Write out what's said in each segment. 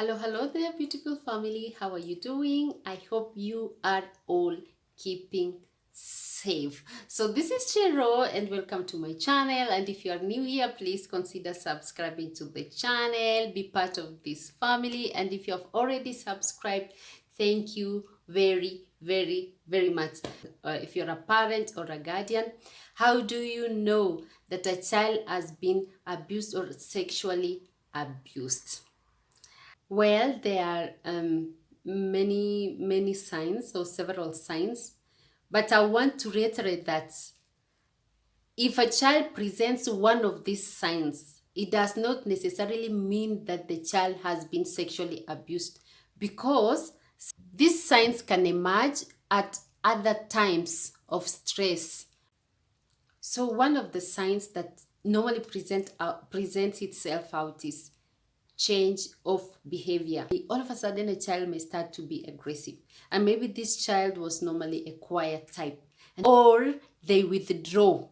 Hello there, beautiful family. How are you doing? I hope you are all keeping safe. So, this is Chero, and welcome to my channel. And if you are new here, please consider subscribing to the channel, be part of this family. And if you have already subscribed, thank you very much. If you're a parent or a guardian, how do you know that a child has been abused or sexually abused? Well, there are many signs or several signs, but I want to reiterate that if a child presents one of these signs, it does not necessarily mean that the child has been sexually abused, because these signs can emerge at other times of stress. So one of the signs that normally presents itself out is change of behavior. All of a sudden, a child may start to be aggressive, and maybe this child was normally a quiet type, or they withdraw.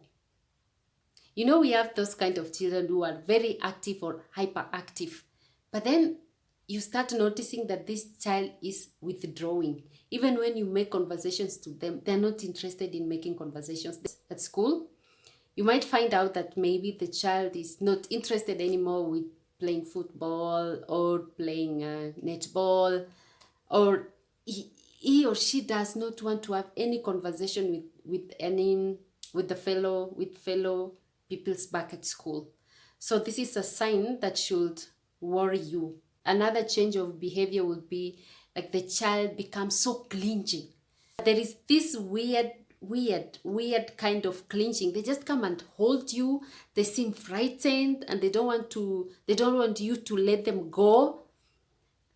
You know, we have those kind of children who are very active or hyperactive, but then you start noticing that this child is withdrawing. Even when you make conversations to them, they're not interested in making conversations. At school, you might find out that maybe the child is not interested anymore with playing football or playing netball, or he or she does not want to have any conversation with fellow people's back at school. So this is a sign that should worry you. Another change of behavior would be like the child becomes so clingy. There is this weird kind of clinching. They just come and hold you. They seem frightened and they don't want you to let them go.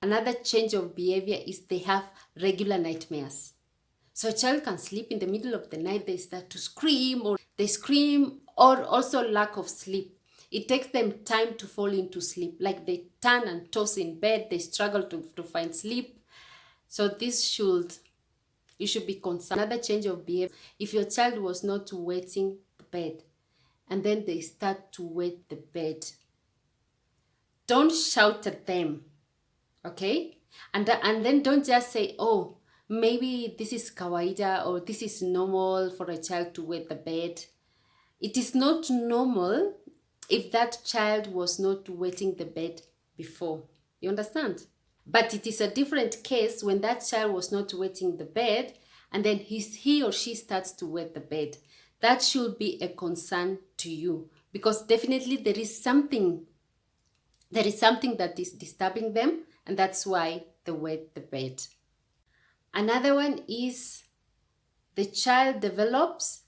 Another change of behavior is they have regular nightmares. So a child can sleep in the middle of the night, they start to scream, or also lack of sleep. It takes them time to fall into sleep. Like they turn and toss in bed, they struggle to find sleep. So you should be concerned. Another change of behavior, if your child was not wetting the bed and then they start to wet the bed, don't shout at them, okay? And then don't just say, oh, maybe this is kawaida or this is normal for a child to wet the bed. It is not normal if that child was not wetting the bed before. You understand? But it is a different case when that child was not wetting the bed and then he or she starts to wet the bed. That should be a concern to you, because definitely there is something that is disturbing them, and that's why they wet the bed. Another one is the child develops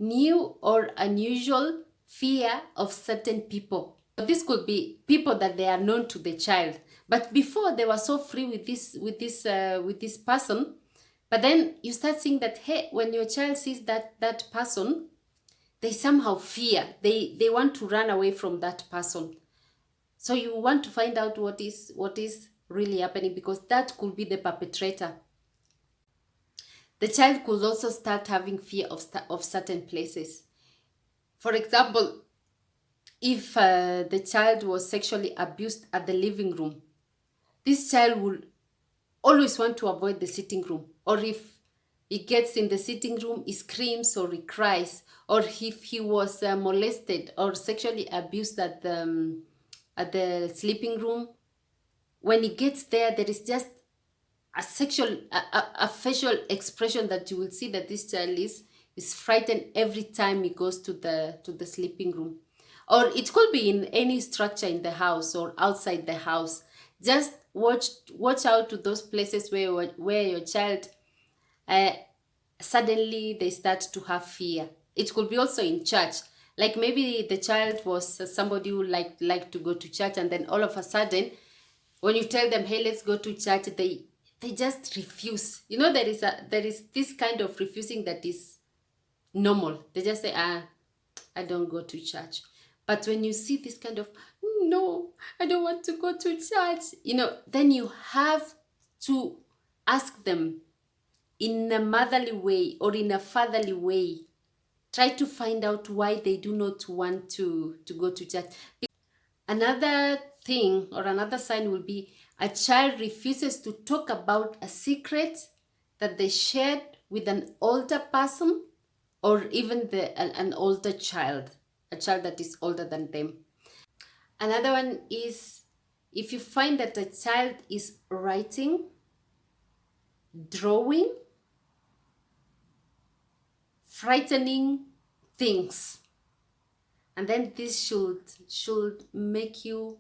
new or unusual fear of certain people. This could be people that they are known to the child, but before they were so free with this person, but then you start seeing that, hey, when your child sees that person, they somehow fear. They want to run away from that person. So you want to find out what is really happening, because that could be the perpetrator. The child could also start having fear of certain places. For example, if the child was sexually abused at the living room, this child will always want to avoid the sitting room. Or if he gets in the sitting room, he screams or he cries. Or if he was molested or sexually abused at the sleeping room, when he gets there, there is just a facial expression that you will see that this child is frightened every time he goes to the sleeping room. Or it could be in any structure in the house or outside the house. Just watch out to those places where your child suddenly they start to have fear. It could be also in church. Like maybe the child was somebody who liked to go to church, and then all of a sudden, when you tell them, hey, let's go to church, they just refuse. You know, there is this kind of refusing that is normal. They just say, I don't go to church. But when you see this kind of, no, I don't want to go to church, then you have to ask them in a motherly way or in a fatherly way. Try to find out why they do not want to go to church. Another thing or another sign will be a child refuses to talk about a secret that they shared with an older person or even an older child, a child that is older than them. Another one is if you find that a child is writing, drawing, frightening things, and then this should make you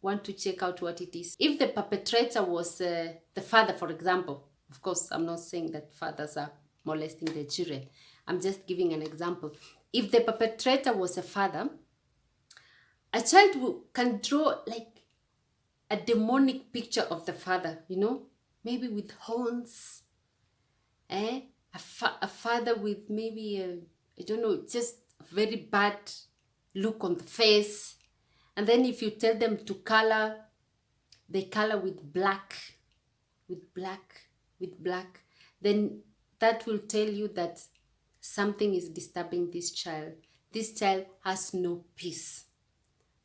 want to check out what it is. If the perpetrator was the father, for example, of course, I'm not saying that fathers are molesting their children. I'm just giving an example. If the perpetrator was a father, a child can draw like a demonic picture of the father, maybe with horns, a father with maybe, I don't know, just a very bad look on the face. And then if you tell them to color, they color with black, then that will tell you that something is disturbing this child. This child has no peace,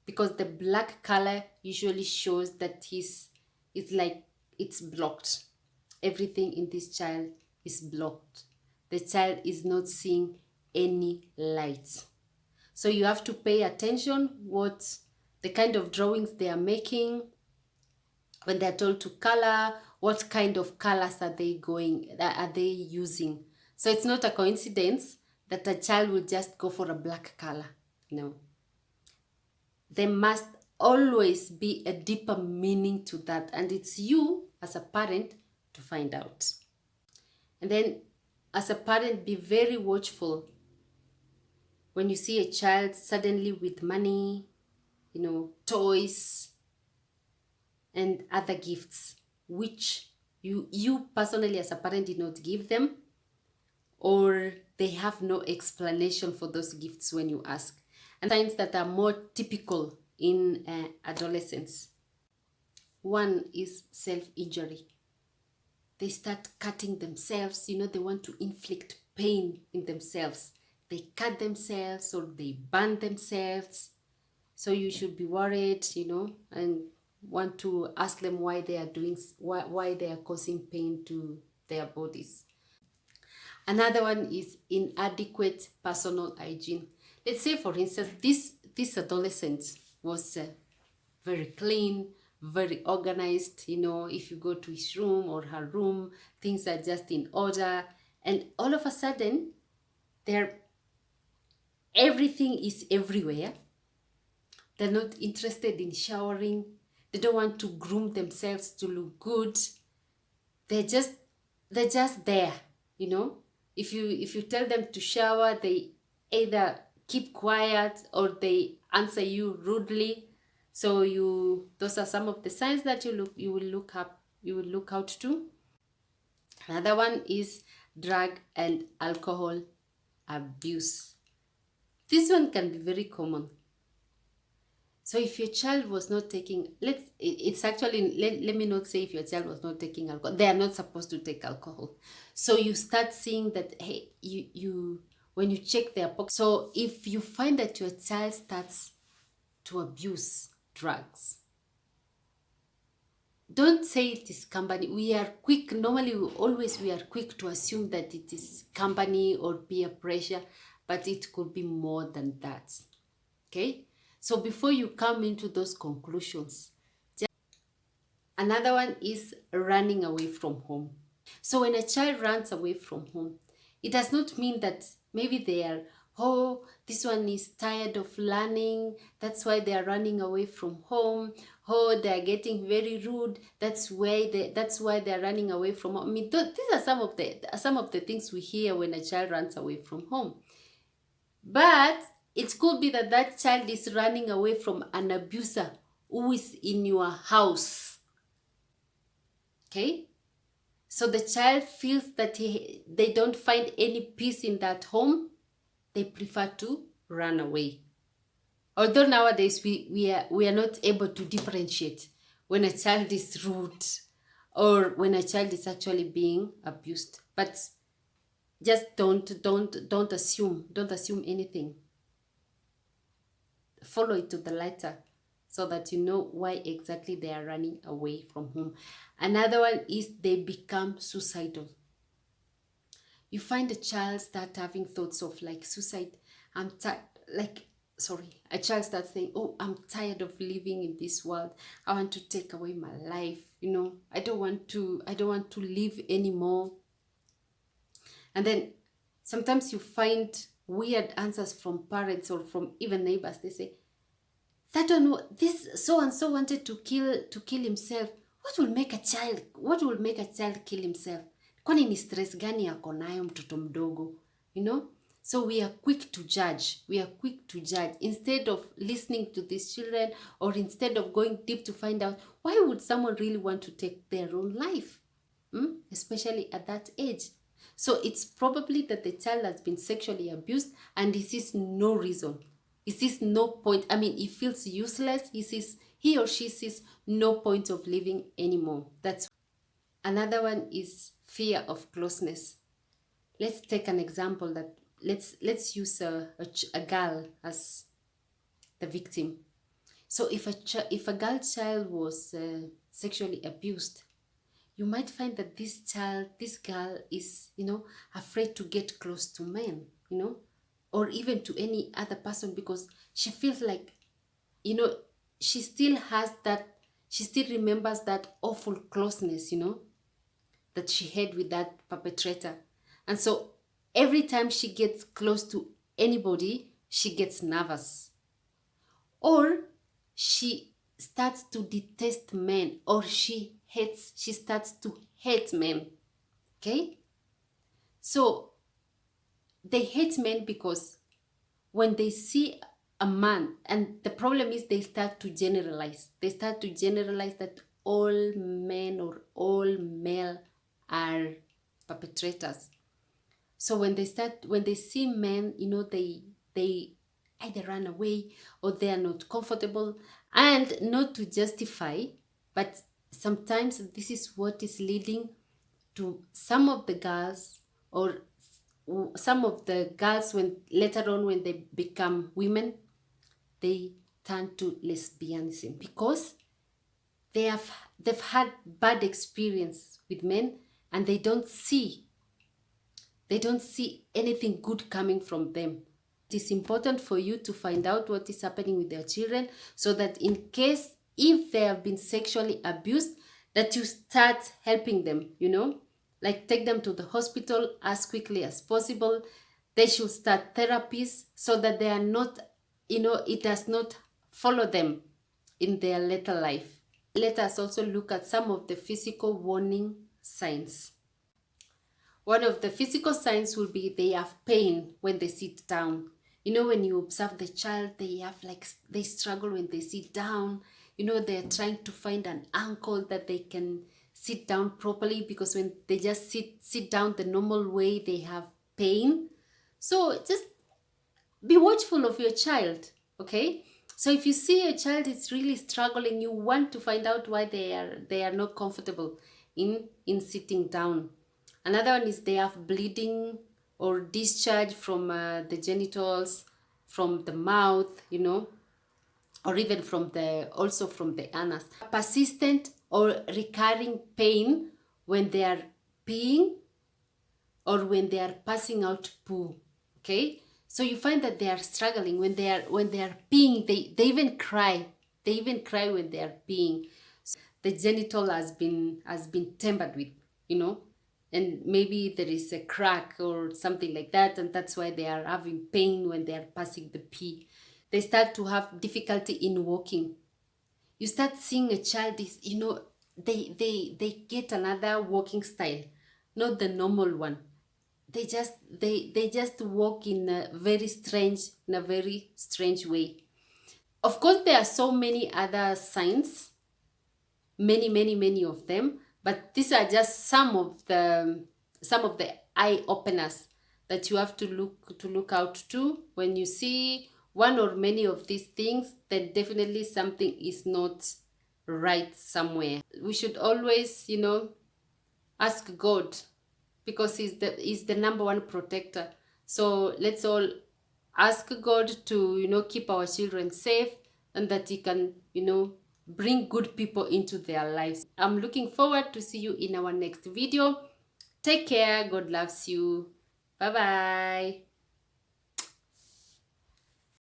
because the black color usually shows that it's blocked. Everything in this child is blocked. The child is not seeing any light. So you have to pay attention what the kind of drawings they are making. When they're told to color, what kind of colors are they using? So it's not a coincidence that a child will just go for a black color. No. There must always be a deeper meaning to that, and it's you as a parent to find out. And then as a parent, be very watchful when you see a child suddenly with money, toys and other gifts, which you personally as a parent did not give them, or they have no explanation for those gifts when you ask. And signs that are more typical in adolescents. One is self-injury. They start cutting themselves, they want to inflict pain in themselves. They cut themselves or they burn themselves. So you should be worried, and want to ask them why they are causing pain to their bodies. Another one is inadequate personal hygiene. Let's say, for instance, this adolescent was very clean, very organized. If you go to his room or her room, things are just in order. And all of a sudden, everything is everywhere. They're not interested in showering. They don't want to groom themselves to look good. They're just there, If you tell them to shower, they either keep quiet or they answer you rudely. So those are some of the signs that you will look out to. Another one is drug and alcohol abuse. This one can be very common. So if your child was not taking, let me not say if your child was not taking alcohol. They are not supposed to take alcohol. So you start seeing that, hey, when you check their pocket. So if you find that your child starts to abuse drugs, don't say it is company. We are quick to assume that it is company or peer pressure, but it could be more than that. Okay? So before you come into those conclusions, another one is running away from home. So when a child runs away from home, it does not mean that maybe they are, this one is tired of learning, that's why they are running away from home. They are getting very rude, that's why they are running away from home. I mean, these are some of the things we hear when a child runs away from home. But it could be that child is running away from an abuser who is in your house. Okay? So the child feels that they don't find any peace in that home. They prefer to run away. Although nowadays we are not able to differentiate when a child is rude or when a child is actually being abused. But just don't assume anything. Follow it to the letter. so that you know why exactly they are running away from home. Another one is they become suicidal. You find a child start having thoughts of like suicide. I'm tired, like, sorry, a child starts saying, oh, I'm tired of living in this world. I want to take away my life. I don't want to live anymore. And then sometimes you find weird answers from parents or from even neighbors. They say, that one, this so and so wanted to kill himself. What will make a child kill himself? Kwani ni stress gani ako nayo mtoto mdogo? So we are quick to judge instead of listening to these children, or instead of going deep to find out why would someone really want to take their own life, especially at that age. So it's probably that the child has been sexually abused and he sees no reason. He sees no point. I mean, he feels useless. He or she sees no point of living anymore. That's another one is fear of closeness. Let's take an example that let's use a girl as the victim. So if a girl child was sexually abused, you might find that this girl is, afraid to get close to men, or even to any other person, because she feels like, she still remembers that awful closeness, that she had with that perpetrator. And so every time she gets close to anybody, she gets nervous. Or she starts to detest men, or she starts to hate men. Okay? So they hate men because when they see a man, and the problem is they start to generalize. They start to generalize that all men or all male are perpetrators. So when they see men, they either run away or they are not comfortable. And not to justify, but sometimes this is what is leading to some of the girls, or some of the girls, when later on when they become women, they turn to lesbianism because they've had bad experience with men, and they don't see anything good coming from them. It is important for you to find out what is happening with their children, so that in case if they have been sexually abused, that you start helping them, like take them to the hospital as quickly as possible. They should start therapies so that they are not, it does not follow them in their later life. Let us also look at some of the physical warning signs. One of the physical signs will be they have pain when they sit down. When you observe the child, they struggle when they sit down. They're trying to find an ankle that they can sit down properly, because when they just sit down the normal way, they have pain. So just be watchful of your child, okay? So if you see a child is really struggling, you want to find out why they are not comfortable in sitting down. Another one is they have bleeding or discharge from the genitals, from the mouth, or even from the anus. Persistent or recurring pain when they are peeing or when they are passing out poo. Okay? So you find that they are struggling when they are peeing. They even cry. They even cry when they are peeing. So the genital has been tampered with, and maybe there is a crack or something like that, and that's why they are having pain when they are passing the pee. They start to have difficulty in walking. You start seeing a child is, they get another walking style, not the normal one. They just walk in a very strange way. Of course, there are so many other signs, many of them, but these are just some of the eye openers that you have to look out to. When you see one or many of these things, then definitely something is not right somewhere. We should always, ask God, because he's the number one protector. So let's all ask God to, keep our children safe, and that He can, bring good people into their lives. I'm looking forward to see you in our next video. Take care. God loves you. Bye bye.